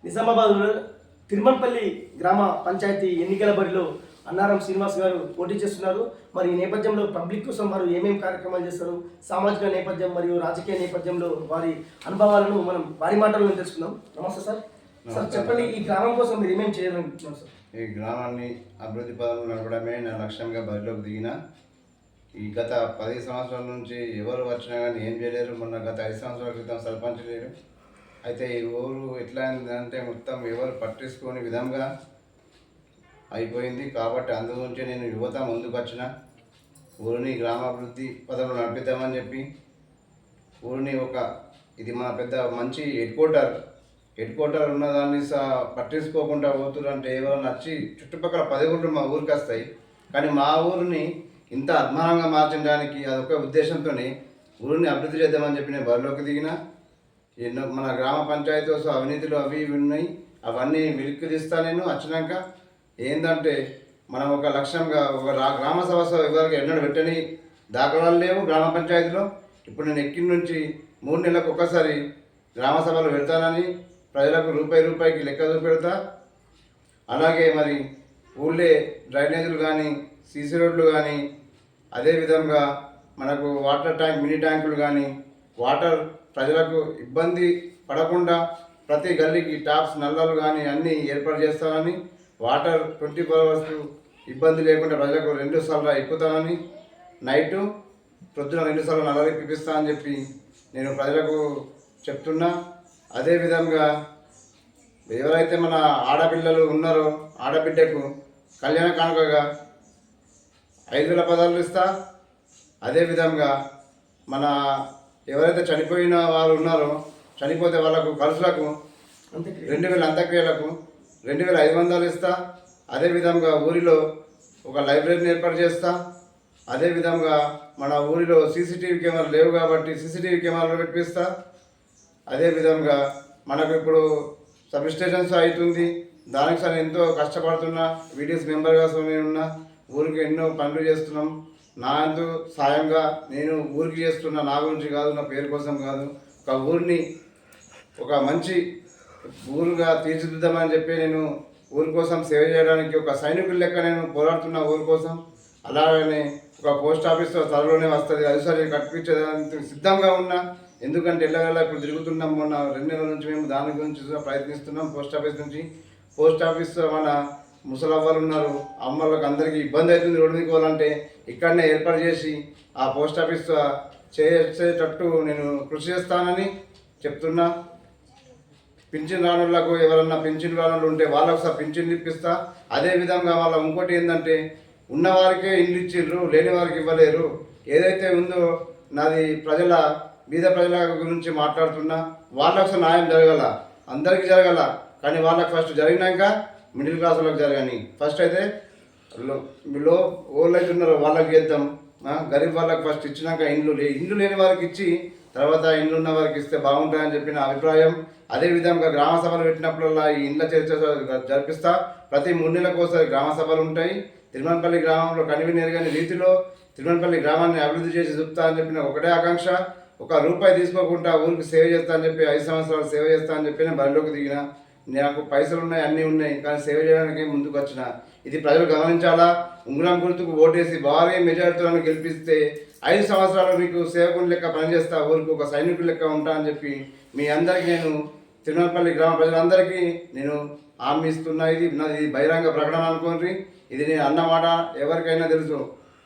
నిజామాబాద్ తిరుమలపల్లి గ్రామ పంచాయతీ ఎన్నికల బరిలో అన్నారం శ్రీనివాస్ గారు పోటీ చేస్తున్నారు. మరి ఈ నేపథ్యంలో పబ్లిక్ కోసం వారు ఏమేమి కార్యక్రమాలు చేస్తారు, సామాజిక నేపథ్యం మరియు రాజకీయ నేపథ్యంలో వారి అనుభవాలను మనం వారి మాటల్లో తెలుసుకుందాం. నమస్తే సార్. సార్ చెప్పండి, ఈ గ్రామం కోసం మీరు ఏమేమి చేయాలనుకుంటున్నారు సార్? ఈ గ్రామాన్ని అభివృద్ధి పదంలో నడపడమే నా లక్ష్యంగా బరిలోకి దిగిన. ఈ గత 10 సంవత్సరాల నుంచి ఎవరు వచ్చినా కానీ ఏం చేయలేరు. మొన్న గత 5 సంవత్సరాల క్రితం సర్పంచ్ లేరు. అయితే ఈ ఊరు ఎట్లా అంటే మొత్తం ఎవరు పట్టించుకోని విధంగా అయిపోయింది. కాబట్టి అందుగురించి నేను యువత ముందుకు వచ్చిన ఊరిని గ్రామాభివృద్ధి పదంలో నడిపిద్దామని చెప్పి ఊరిని ఇది మన పెద్ద మంచి హెడ్ క్వార్టర్ ఉన్నదాన్ని పట్టించుకోకుండా పోతురంటే ఎవరు నచ్చి చుట్టుపక్కల 10 ఊళ్ళు మా ఊరికి వస్తాయి. కానీ మా ఊరిని ఇంత అద్మానంగా మార్చడానికి అదొక ఉద్దేశంతో ఊరిని అభివృద్ధి చేద్దామని చెప్పి నేను బరిలోకి దిగిన. ఎన్నో మన గ్రామ పంచాయతీ అవినీతులు అవి ఇవి ఉన్నాయి, అవన్నీ వెలికి తీస్తా. నేను వచ్చినాక ఏంటంటే మనం ఒక లక్ష్యంగా గ్రామ సభ ఎవరికి ఎన్నడూ పెట్టని దాఖలాలు లేవు గ్రామ పంచాయతీలో. ఇప్పుడు నేను ఎక్కిన నుంచి 3 నెలలకు ఒకసారి గ్రామ సభలు పెడతానని ప్రజలకు రూపాయికి లెక్క చూపెడతా. అలాగే మరి ఊళ్ళే డ్రైనేజీలు కానీ సీసీ రోడ్లు కానీ అదేవిధంగా మనకు వాటర్ ట్యాంక్ మినీ ట్యాంకులు కానీ వాటర్ ప్రజలకు ఇబ్బంది పడకుండా ప్రతి గల్లీకి టాప్స్ నల్లలు కానీ అన్నీ ఏర్పాటు చేస్తానని, వాటర్ 24 అవర్స్ ఇబ్బంది లేకుండా ప్రజలకు 2 సార్లు ఎక్కుతానని, నైటు ప్రొద్దున 2 సార్లు నల్లలు ఇప్పిస్తానని చెప్పి నేను ప్రజలకు చెప్తున్నా. అదేవిధంగా ఎవరైతే మన ఆడపిల్లలు ఉన్నారో ఆడబిడ్డకు కళ్యాణ కానుకగా 5,000 పదాలు ఇస్తా. అదేవిధంగా మన ఎవరైతే చనిపోయిన వారు ఉన్నారో చనిపోతే వాళ్ళకు ఖర్చులకు 2,000 అంత్యక్రియలకు 2,500 ఇస్తా. అదేవిధంగా ఊరిలో ఒక లైబ్రరీని ఏర్పాటు చేస్తా. అదేవిధంగా మన ఊరిలో సీసీటీవీ కెమెరాలు లేవు కాబట్టి సీసీటీవీ కెమెరాలు పెట్టిస్తా. అదేవిధంగా మనకు ఇప్పుడు సబ్ స్టేషన్స్ అవుతుంది, దానికి నేను ఎంతో కష్టపడుతున్నా. వీడియోస్ మెంబర్గా నేనున్నా. ఊరికి ఎన్నో పనులు చేస్తున్నాం. నా అంతు సాయంగా నేను ఊరికి చేస్తున్నా, నా గురించి కాదు, నా పేరు కోసం కాదు. ఒక ఊరిని ఒక మంచి ఊరుగా తీర్చిదిద్దామని చెప్పి నేను ఊరి కోసం సేవ చేయడానికి ఒక సైనికుల లెక్క నేను పోరాడుతున్నా ఊరి కోసం. అలాగనే ఒక పోస్ట్ ఆఫీస్ త్వరలోనే వస్తుంది, అది సరే కట్టించడానికి సిద్ధంగా ఉన్నా. ఎందుకంటే ఎల్లవేళ ఇప్పుడు తిరుగుతున్నాం. మొన్న 2 నెలల నుంచి మేము దాని గురించి ప్రయత్నిస్తున్నాం. పోస్ట్ ఆఫీస్ మన ముసలవ్వలు ఉన్నారు, అమ్మలకు అందరికీ ఇబ్బంది అవుతుంది రోడ్డు మీకు పోవాలంటే. ఇక్కడనే ఏర్పాటు చేసి ఆ పోస్ట్ ఆఫీస్ చేసేటట్టు నేను కృషి చేస్తానని చెప్తున్నా. పింఛన్ రానులకు ఎవరన్నా పింఛన్ రానులు ఉంటే వాళ్ళకు సార్ పింఛన్ ఇప్పిస్తా. అదేవిధంగా వాళ్ళ ఇంకోటి ఏంటంటే ఉన్నవారికే ఇల్లు ఇచ్చిర్రు, లేని వారికి ఇవ్వలేరు. ఏదైతే ఉందో నాది బీద ప్రజల గురించి మాట్లాడుతున్నా. వాళ్ళకు న్యాయం జరగాల, అందరికీ జరగాల. కానీ వాళ్ళకి ఫస్ట్ జరిగినాక మిడిల్ క్లాస్ వాళ్ళకి జరగని. ఫస్ట్ అయితే ఓళ్ళు అయితే ఉన్నారో వాళ్ళకి చేద్దాం. గరీబ్ వాళ్ళకి ఫస్ట్ ఇచ్చినాక ఇండ్లు లేని వారికి ఇచ్చి తర్వాత ఇండ్లు ఉన్న వారికి ఇస్తే బాగుంటుందని చెప్పి నా అభిప్రాయం. అదేవిధంగా గ్రామ సభలు పెట్టినప్పుడల్లా ఈ ఇండ్ల చర్చ జరిపిస్తా. ప్రతి 3 నెలలకు ఒకసారి గ్రామ సభలు ఉంటాయి. తిరుమలపల్లి గ్రామంలో కనివినేరుగని రీతిలో తిరుమలపల్లి గ్రామాన్ని అభివృద్ధి చేసి చూపుతా అని చెప్పిన ఒకటే ఆకాంక్ష. ₹1 తీసుకోకుండా ఊరికి సేవ చేస్తా అని చెప్పి 5 సంవత్సరాలు సేవ చేస్తా అని చెప్పి నేను బరిలోకి దిగిన. నాకు పైసలు ఉన్నాయి, అన్నీ ఉన్నాయి, కానీ సేవ చేయడానికి ముందుకు వచ్చిన. ఇది ప్రజలు గమనించాలా. ఉంగరం గుర్తుకు ఓటేసి భారీ మెజారిటీలను గెలిపిస్తే 5 సంవత్సరాలు మీకు సేవకుని లెక్క పనిచేస్తా, ఊరికి ఒక సైనికుడి లెక్క ఉంటా అని చెప్పి మీ అందరికీ నేను తిరుమలపల్లి గ్రామ ప్రజలందరికీ నేను హామీ ఇస్తున్నా. ఇది నాది బహిరంగ ప్రకటన అనుకోండి. ఇది నేను అన్నమాట ఎవరికైనా తెలుసు,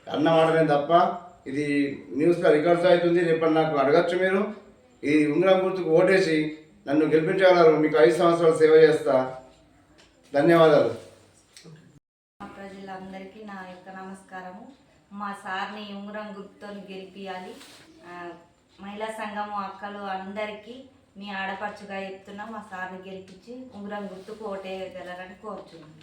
అన్నమాటనే తప్ప ఇది న్యూస్లో రికార్డ్స్ అవుతుంది. రేపు నాకు అడగచ్చు మీరు. ఈ ఉంగరం గుర్తుకు ఓటేసి నన్ను గెలిపించగలరు. మీకు 5 సంవత్సరాలు సేవ చేస్తా. ధన్యవాదాలు. ప్రజలందరికీ నా యొక్క నమస్కారము. మా సార్ని ఉంగరం గుర్తుతో గెలిపియాలి. మహిళా సంఘము అక్కలు అందరికీ మీ ఆడపడుచుగా చెప్తున్నా, మా సార్ని గెలిపించి ఉంగరం గుర్తుకు ఓటేయగలరని కోరుచున్నాను.